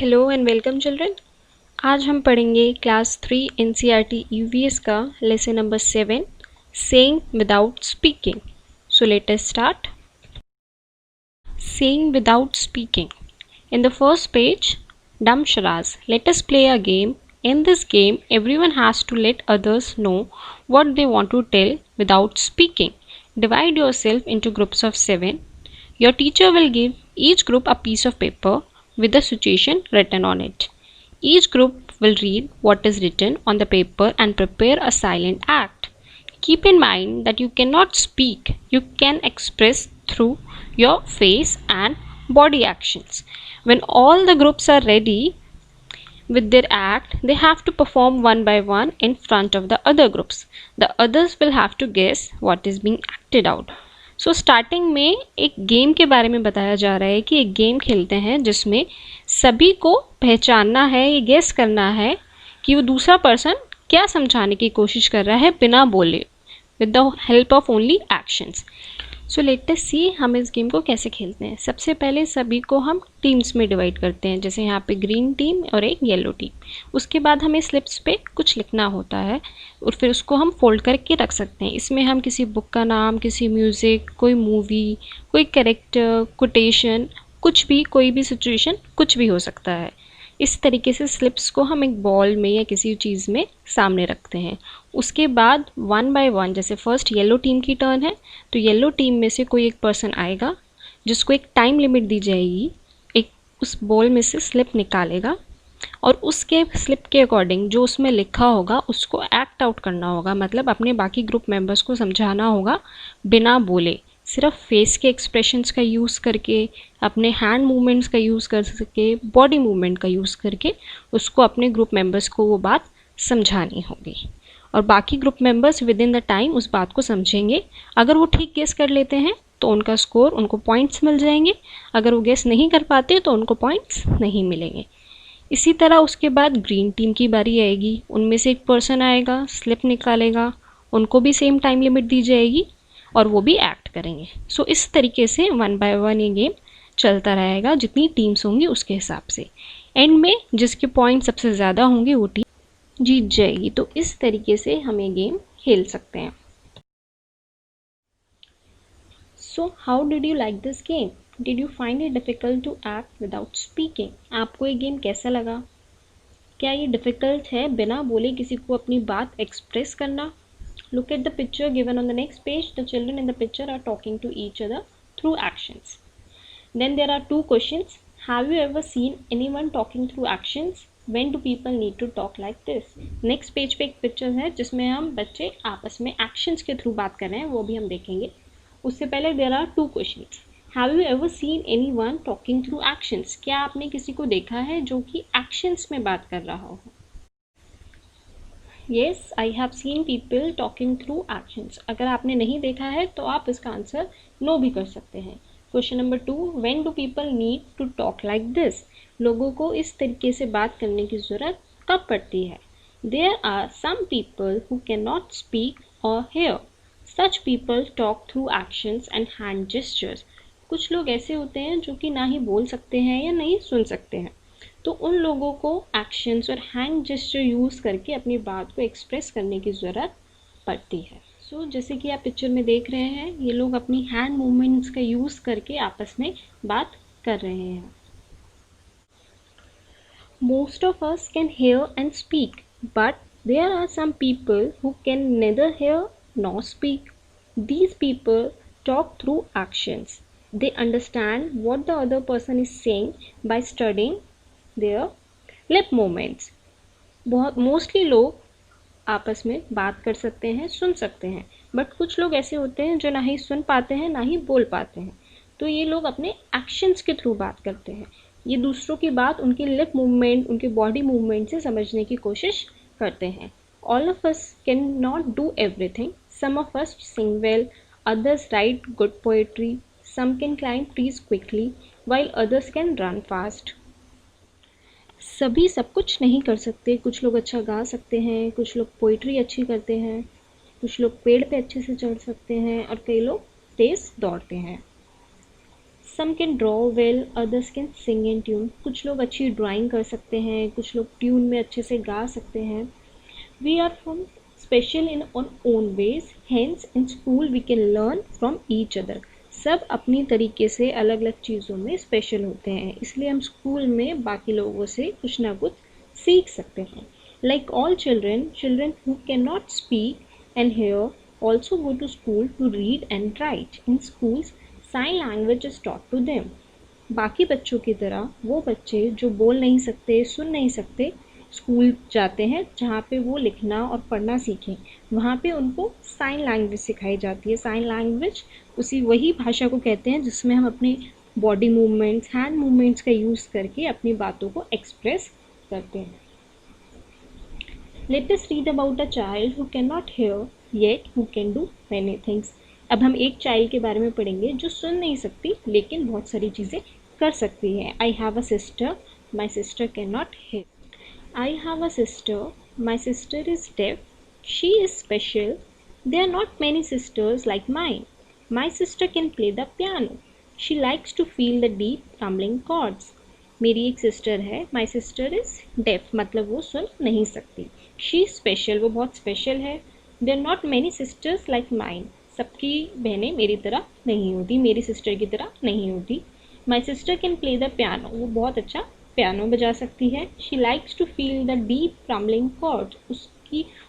Hello and welcome children. आज हम पढ़ेंगे क्लास 3 एनसीईआरटी ईवीएस का lesson number 7 saying without speaking. So let us start. Saying without speaking. In the first page, dumb charades. Let us play a game. In this game, everyone has to let others know what they want to tell without speaking. Divide yourself into groups of 7. Your teacher will give each group a piece of paper with the situation written on it. Each group will read what is written on the paper and prepare a silent act. Keep in mind that you cannot speak, you can express through your face and body actions. When all the groups are ready with their act, they have to perform one by one in front of the other groups. The others will have to guess what is being acted out. So starting में एक game के बारे में बताया जा रहा है कि एक गेम खेलते हैं जिसमें सभी को पहचानना है, ये गेस करना है कि वो दूसरा पर्सन क्या समझाने की कोशिश कर रहा है बिना बोले, with the help of only actions. So let us see हम इस गेम को कैसे खेलते हैं। सबसे पहले सभी को हम टीम्स में डिवाइड करते हैं, जैसे यहाँ पे ग्रीन टीम और एक येलो टीम। उसके बाद हमें स्लिप्स पे कुछ लिखना होता है और फिर उसको हम फोल्ड करके रख सकते हैं। इसमें हम किसी बुक का नाम, किसी म्यूज़िक, कोई मूवी, कोई कैरेक्टर, कोटेशन, कुछ भी, कोई भी सिचुएशन, कुछ भी हो सकता है। इस तरीके से स्लिप्स को हम एक बॉल में या किसी चीज़ में सामने रखते हैं। उसके बाद वन बाय वन, जैसे फर्स्ट येलो टीम की टर्न है तो येलो टीम में से कोई एक पर्सन आएगा जिसको एक टाइम लिमिट दी जाएगी, एक उस बॉल में से स्लिप निकालेगा और उसके स्लिप के अकॉर्डिंग जो उसमें लिखा होगा उसको एक्ट आउट करना होगा, मतलब अपने बाकी ग्रुप मेंबर्स को समझाना होगा बिना बोले, सिर्फ फेस के एक्सप्रेशंस का यूज़ करके, अपने हैंड मूवमेंट्स का यूज़ कर सके, बॉडी मूवमेंट का यूज़ करके उसको अपने ग्रुप मेंबर्स को वो बात समझानी होगी और बाकी group members with in the time उस बात को समझेंगे। अगर वो ठीक गेस कर लेते हैं तो उनका स्कोर, उनको पॉइंट्स मिल जाएंगे। अगर वो गेस नहीं कर पाते तो उनको पॉइंट्स नहीं मिलेंगे। इसी तरह उसके बाद ग्रीन टीम की बारी आएगी। उनमें से एक पर्सन आएगा, स्लिप निकालेगा, उनको भी सेम टाइम लिमिट दी जाएगी और वो भी एक्ट करेंगे। सो इस तरीके से वन बाय वन ये गेम चलता रहेगा, जितनी टीम्स होंगी उसके हिसाब से। एंड में जिसके पॉइंट सबसे ज़्यादा होंगे वो टीम जीत जाएगी। तो इस तरीके से हम ये गेम खेल सकते हैं। So how did you like this game? Did you find it difficult to act without speaking? आपको ये गेम कैसा लगा? क्या ये डिफ़िकल्ट है बिना बोले किसी को अपनी बात एक्सप्रेस करना? Look at the picture given on the next page. The children in the picture are talking to each other through actions. Then there are two questions. Have you ever seen anyone talking through actions? When do people need to talk like this? Next page पे एक picture है जिसमें हम बच्चे आपस में actions के through बात कर रहे हैं, वो भी हम देखेंगे। उससे पहले there are two questions. Have you ever seen anyone talking through actions? क्या आपने किसी को देखा है जो कि actions में बात कर रहा हो? Yes, I have seen people talking through actions. अगर आपने नहीं देखा है तो आप इसका आंसर नो भी कर सकते हैं। Question number 2, when do people need to talk like this? लोगों को इस तरीके से बात करने की ज़रूरत कब पड़ती है? There are some people who cannot speak or hear. Such people talk through actions and hand gestures. कुछ लोग ऐसे होते हैं जो कि ना ही बोल सकते हैं या नहीं सुन सकते हैं, तो उन लोगों को एक्शंस और हैंड जेस्चर यूज़ करके अपनी बात को एक्सप्रेस करने की ज़रूरत पड़ती है। सो जैसे कि आप पिक्चर में देख रहे हैं, ये लोग अपनी हैंड मूवमेंट्स का यूज़ करके आपस में बात कर रहे हैं। Most of us can hear and speak, but there are some people who can neither hear nor speak. These people talk through actions. They understand what the other person is saying by studying their lip movements. बहुत mostly लोग आपस में बात कर सकते हैं, सुन सकते हैं, बट कुछ लोग ऐसे होते हैं जो ना ही सुन पाते हैं ना ही बोल पाते हैं, तो ये लोग अपने एक्शंस के थ्रू बात करते हैं। ये दूसरों की बात उनके लिप मूवमेंट, उनके बॉडी मूवमेंट से समझने की कोशिश करते हैं। All of us can not do everything. Some of us sing well, others write good poetry, some can climb trees quickly, while others can run fast. सभी सब कुछ नहीं कर सकते। कुछ लोग अच्छा गा सकते हैं, कुछ लोग पोइट्री अच्छी करते हैं, कुछ लोग पेड़ पे अच्छे से चढ़ सकते हैं और कई लोग तेज़ दौड़ते हैं। Some can draw well, others can sing in tune. कुछ लोग अच्छी ड्राइंग कर सकते हैं, कुछ लोग ट्यून में अच्छे से गा सकते हैं। We are from special in on own ways, hence in school we can learn from each other. सब अपनी तरीके से अलग अलग चीज़ों में स्पेशल होते हैं, इसलिए हम स्कूल में बाकी लोगों से कुछ ना कुछ सीख सकते हैं। Like all children, children who can not speak and hear also go to school to read and write. In schools, sign language is taught to them. बाकी बच्चों की तरह वो बच्चे जो बोल नहीं सकते, सुन नहीं सकते, स्कूल जाते हैं जहाँ पे वो लिखना और पढ़ना सीखें। वहाँ पे उनको साइन लैंग्वेज सिखाई जाती है। साइन लैंग्वेज वही भाषा को कहते हैं जिसमें हम अपनी बॉडी मूवमेंट्स, हैंड मूवमेंट्स का यूज़ करके अपनी बातों को एक्सप्रेस करते हैं। Let us read about a child who cannot hear yet who can do many things. अब हम एक चाइल्ड के बारे में पढ़ेंगे जो सुन नहीं सकती लेकिन बहुत सारी चीज़ें कर सकती है। I have a sister, my sister cannot hear. I have a sister, my sister is deaf, she is special. There are not many sisters like mine. My sister can play the piano. She likes to feel the deep rumbling chords. मेरी एक sister है, my sister is def, मतलब वो सुन नहीं सकती। She special, वो बहुत special है। There not many sisters like mine, सबकी बहनें मेरी तरह नहीं होती, मेरी सिस्टर की तरह नहीं होती। My sister can play the piano, वो बहुत अच्छा पियानो बजा सकती है। She likes to feel the deep rumbling chord,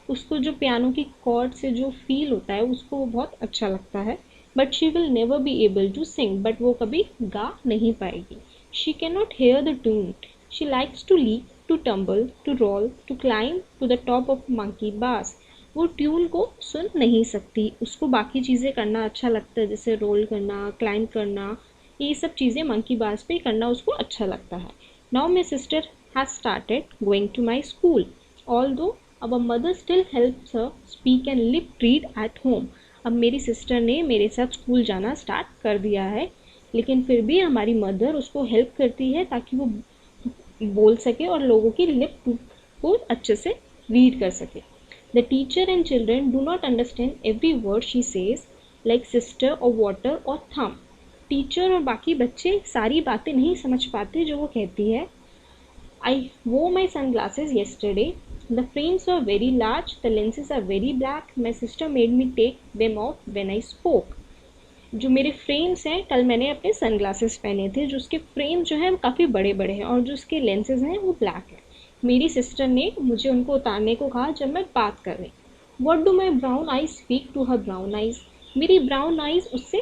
उसको जो पियानो की कॉर्ड से जो फील होता है उसको वो बहुत अच्छा लगता है। But she will never be able to sing, but वो कभी गा नहीं पाएगी। She cannot hear the tune. She likes to leap, to tumble, to roll, to climb to the top of monkey bars. वो ट्यून को सुन नहीं सकती, उसको बाकी चीज़ें करना अच्छा लगता है, जैसे रोल करना, क्लाइंब करना, ये सब चीज़ें मंकी बार्स पे करना उसको अच्छा लगता है। Now my sister has started going to my school. Although our mother still helps her speak and lip read at home. अब मेरी सिस्टर ने मेरे साथ स्कूल जाना स्टार्ट कर दिया है, लेकिन फिर भी हमारी मदर उसको हेल्प करती है ताकि वो बोल सके और लोगों की लिप को अच्छे से रीड कर सके। The teacher and children do not understand every word she says, like sister और वाटर और थम। टीचर और बाकी बच्चे सारी बातें नहीं समझ पाते जो वो कहती है। आई wore my sunglasses yesterday. The frames were very large, the lenses are very black. My sister made me take them off when I spoke. जो मेरे फ्रेम्स हैं, कल मैंने अपने सनग्लासेस पहने थे जो उसके फ्रेम जो हैं काफ़ी बड़े बड़े हैं और जो उसके लेंसेज हैं वो ब्लैक है। मेरी सिस्टर ने मुझे उनको उतारने को कहा जब मैं बात कर रही। What do my brown eyes speak to her brown eyes, मेरी ब्राउन आइज उससे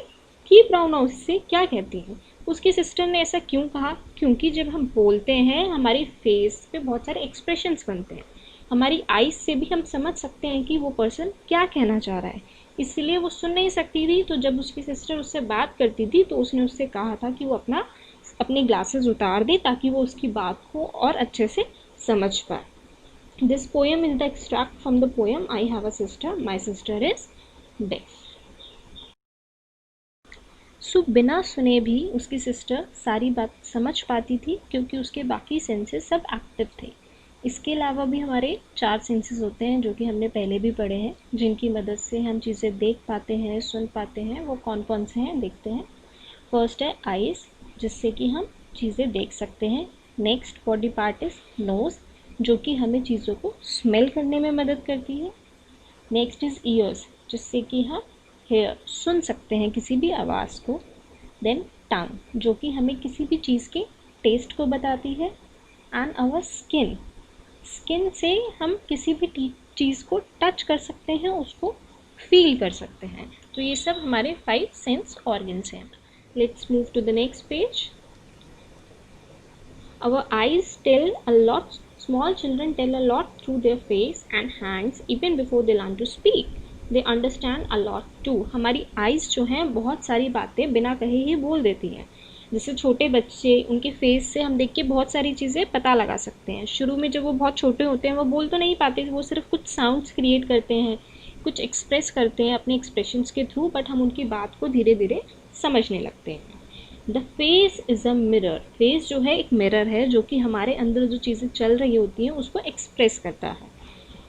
की ब्राउन आइज से क्या कहती हैं। उसकी सिस्टर ने ऐसा क्यों कहा, क्योंकि जब हम बोलते हैं हमारी फेस पे बहुत सारे एक्सप्रेशंस बनते हैं, हमारी आइज से भी हम समझ सकते हैं कि वो पर्सन क्या कहना चाह रहा है। इसलिए वो सुन नहीं सकती थी, तो जब उसकी सिस्टर उससे बात करती थी तो उसने उससे कहा था कि वो अपने ग्लासेस उतार दे ताकि वो उसकी बात को और अच्छे से समझ पाए। This poem is the extract from the poem I have a sister, my sister is deaf. So बिना सुने भी उसकी सिस्टर सारी बात समझ पाती थी क्योंकि उसके बाकी सेंसेस सब एक्टिव थे। इसके अलावा भी हमारे 4 सेंसेस होते हैं जो कि हमने पहले भी पढ़े हैं, जिनकी मदद से हम चीज़ें देख पाते हैं, सुन पाते हैं। वो कौन कौन से हैं देखते हैं। फर्स्ट है आइज़, जिससे कि हम चीज़ें देख सकते हैं। Next body part is nose, जो कि हमें चीज़ों को स्मेल करने में मदद करती है। नेक्स्ट इज़ ईयर्स, जिससे कि हम हेयर सुन सकते हैं किसी भी आवाज़ को। देन टंग, जो कि हमें किसी भी चीज़ के टेस्ट को बताती है। एंड आवर स्किन, स्किन से हम किसी भी चीज़ को टच कर सकते हैं, उसको फील कर सकते हैं। तो ये सब हमारे 5 सेंस ऑर्गन्स हैं। Let's move to the next page. Our eyes tell a lot, small children tell a lot through their face and hands even before they learn to speak. They understand a lot too. हमारी eyes जो हैं बहुत सारी बातें बिना कहे ही बोल देती हैं। जैसे छोटे बच्चे, उनके फेस से हम देख के बहुत सारी चीज़ें पता लगा सकते हैं। शुरू में जब वो बहुत छोटे होते हैं वो बोल तो नहीं पाते, वो सिर्फ कुछ साउंड्स क्रिएट करते हैं, कुछ एक्सप्रेस करते हैं अपने एक्सप्रेशंस के थ्रू, बट हम उनकी बात को धीरे धीरे समझने लगते हैं। The face is a mirror, face जो है एक मिरर है जो कि हमारे अंदर जो चीज़ें चल रही होती हैं उसको एक्सप्रेस करता है।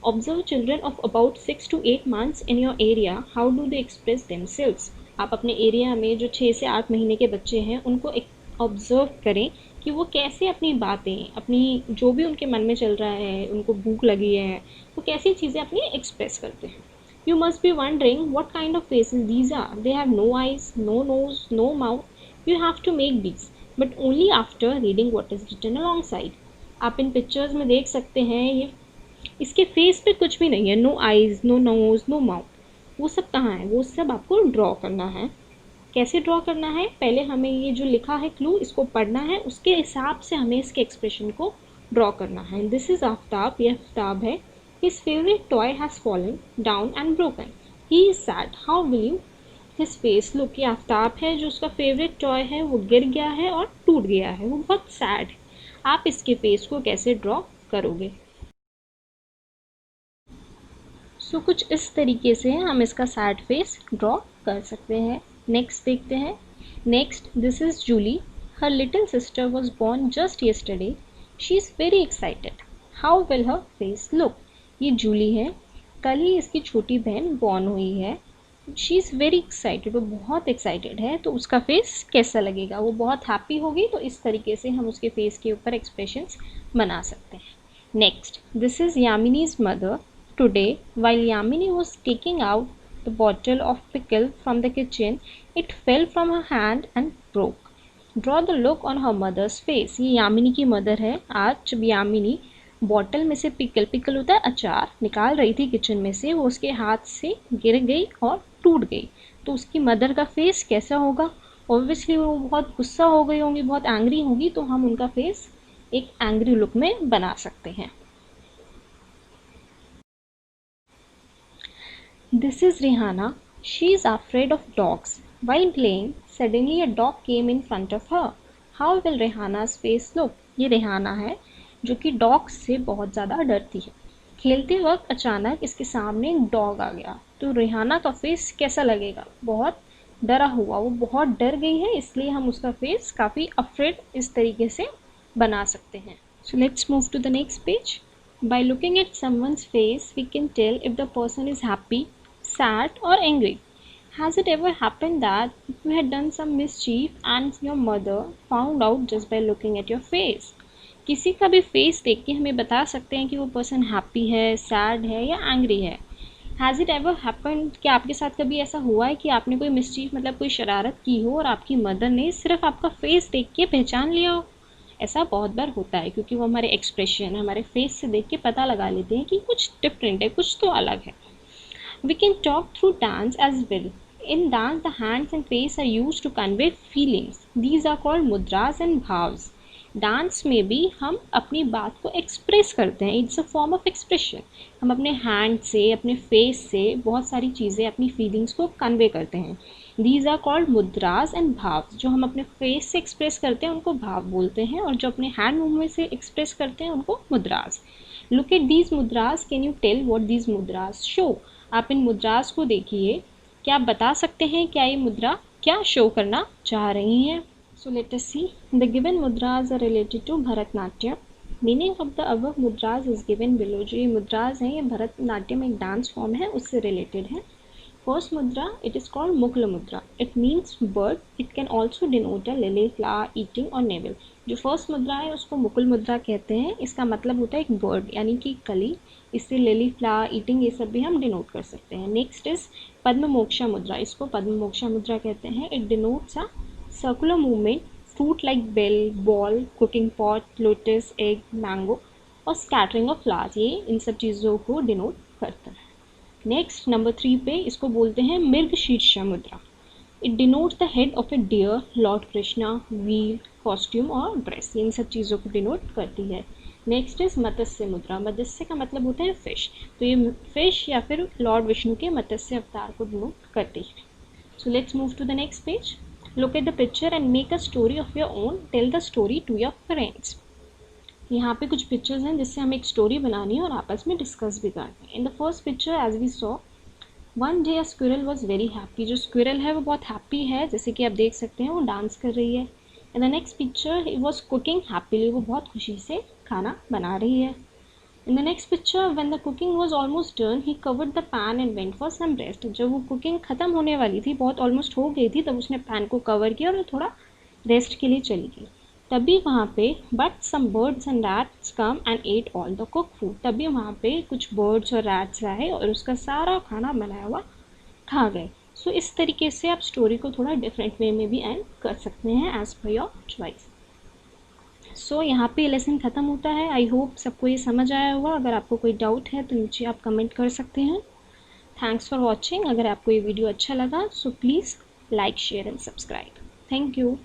Observe children of about 6 to 8 months in your area, how do they express themselves? आप अपने एरिया में जो 6 से 8 महीने के बच्चे हैं उनको ऑब्ज़र्व करें कि वो कैसे अपनी बातें, अपनी जो भी उनके मन में चल रहा है, उनको भूख लगी है, वो कैसी चीज़ें अपनी एक्सप्रेस करते हैं। You must be wondering what kind of faces these are. They have no eyes, no nose, no mouth. You have to make these, but only after reading what is written alongside. आप इन pictures में देख सकते हैं ये इसके face पे कुछ भी नहीं है, no eyes, no nose, no mouth. वो सब कहाँ है? वो सब आपको ड्रॉ करना है। कैसे ड्रॉ करना है? पहले हमें ये जो लिखा है क्लू इसको पढ़ना है, उसके हिसाब से हमें इसके एक्सप्रेशन को ड्रॉ करना है। दिस इज आफ्ताब, ये आफ्ताब है। His favorite toy has fallen down and broken. He is sad. How will you? His face look, ये आफ्ताब है जो उसका फेवरेट टॉय है वो गिर गया है और टूट गया है, वो बहुत सैड है। आप इसके फेस को कैसे ड्रॉ करोगे? सो कुछ इस तरीके से हम इसका सैड फेस ड्रॉ कर सकते हैं। नेक्स्ट देखते हैं। Next, this is Julie. Her little sister was born just yesterday. She is very excited. How will her face look? ये जूली है, कल ही इसकी छोटी बहन बॉर्न हुई है। शी इज़ वेरी एक्साइटेड, वो बहुत एक्साइटेड है, तो उसका फेस कैसा लगेगा? वो बहुत हैप्पी होगी, तो इस तरीके से हम उसके फेस के ऊपर एक्सप्रेशंस बना सकते हैं। Next, this is Yamini's mother. Today while Yamini was taking out the bottle of pickle from the kitchen, it fell from her hand and broke. Draw the look on her mother's face. ये यामिनी की mother है। आज जब Yamini bottle में से pickle होता है अचार, निकाल रही थी किचन में से, वो उसके हाथ से गिर गई और टूट गई, तो उसकी मदर का फेस कैसा होगा? ऑब्वियसली वो बहुत गुस्सा हो गई होंगी, बहुत एंग्री होगी, तो हम उनका फेस एक एंग्री लुक में बना सकते हैं। This is Rihanna. She is afraid of dogs. While playing, suddenly a dog came in front of her. How will Rihanna's face look? ये रिहाना है जो कि डॉग्स से बहुत ज़्यादा डरती है। खेलते वक्त अचानक इसके सामने एक डॉग आ गया, तो रिहाना का फेस कैसा लगेगा? बहुत डरा हुआ, वो बहुत डर गई है, इसलिए हम उसका फेस काफ़ी अफ्रेड इस तरीके से बना सकते हैं। So let's move to the next page. By looking at someone's face, we can tell if the person is happy, sad or angry. Has it ever happened that you had done some mischief and your mother found out just by looking at your face? किसी का भी face देख के हमें बता सकते हैं कि वो पर्सन हैप्पी है, सैड है या एंग्री है। हैज़ इट एवर हैपेंड, क्या आपके साथ कभी ऐसा हुआ है कि आपने कोई मिस्चीफ मतलब कोई शरारत की हो और आपकी मदर ने सिर्फ आपका फेस देख के पहचान लिया हो? ऐसा बहुत बार होता है, क्योंकि वो हमारे एक्सप्रेशन, हमारे फेस से देख के पता लगा लेते हैं कि कुछ डिफरेंट है, कुछ तो अलग है। We can talk through dance as well. In dance, the hands and face are used to convey feelings. These are called mudras and bhavs. Dance में भी हम अपनी बात को एक्सप्रेस करते हैं, it's a form of expression. हम अपने हैंड से, अपने फेस से बहुत सारी चीज़ें, अपनी फीलिंग्स को कन्वे करते हैं। These are called mudras and bhav. जो हम अपने फेस से एक्सप्रेस करते हैं उनको भाव बोलते हैं, और जो अपने हैंड मूवमेंट से एक्सप्रेस करते हैं उनको mudras. Look at these mudras, can you tell what these mudras show? आप इन मुद्रास को देखिए, क्या आप बता सकते हैं क्या ये मुद्रा क्या शो करना चाह रही हैं? So let us see. The given mudras are related to Bharatnatyam. Meaning of the above mudras is given below. जो ये मुद्राज हैं ये भरतनाट्यम एक डांस फॉर्म है उससे रिलेटेड है। फर्स्ट मुद्रा, इट इज़ कॉल्ड मुकुल मुद्रा. It means bird. It can also denote a lily flower eating और नेवल. जो फर्स्ट मुद्रा है उसको मुकुल मुद्रा कहते हैं। इसका मतलब होता है एक बर्ड यानी कि कली। इससे लिली फ्लावर ईटिंग ये सब भी हम डिनोट कर सकते हैं। नेक्स्ट इज पद्म मोक्षा मुद्रा. इसको पद्म मोक्षा मुद्रा कहते हैं। It denotes a circular movement, fruit like bell, ball, cooking pot, lotus, egg, mango और scattering of flowers, ये इन सब चीज़ों को डिनोट करता है। नेक्स्ट नंबर 3 पे इसको बोलते हैं Mriga Shirsha mudra. It denotes the head of a deer, Lord Krishna, wheel, costume or dress, इन सब चीज़ों को डिनोट करती है. नेक्स्ट इज मत्स्य मुद्रा. मत्स्य का मतलब होता है फिश, तो ये फिश या फिर लॉर्ड विष्णु के मत्स्य अवतार को डिनोट करती है. So let's move to the next page. Look at the picture and make a story of your own. Tell the story to your friends. यहाँ पे कुछ पिक्चर्स हैं जिससे हमें एक स्टोरी बनानी है और आपस में डिस्कस भी करनी है. In the first picture as we saw, one day a squirrel was very happy. जो स्क्विरल है वो बहुत हैप्पी है, जैसे कि आप देख सकते हैं वो डांस कर रही है. In the next picture he was cooking happily. वो बहुत खुशी से खाना बना रही है. In the next picture, when the cooking was almost done, he covered the pan and went for some rest. जब वो cooking ख़त्म होने वाली थी, बहुत almost हो गई थी, तब उसने pan को cover किया और थोड़ा rest के लिए चली गई. तभी वहाँ पे but some birds and rats come and ate all the cooked food. तभी वहाँ पे कुछ birds और rats आए और उसका सारा खाना बनाया हुआ खा गए. So इस तरीके से आप story को थोड़ा different way में भी end कर सकते हैं as per your choice. सो यहाँ पे लेसन ख़त्म होता है. आई होप सबको ये समझ आया होगा. अगर आपको कोई डाउट है तो नीचे आप कमेंट कर सकते हैं. Thanks for watching. अगर आपको ये वीडियो अच्छा लगा so please like share and subscribe. Thank you.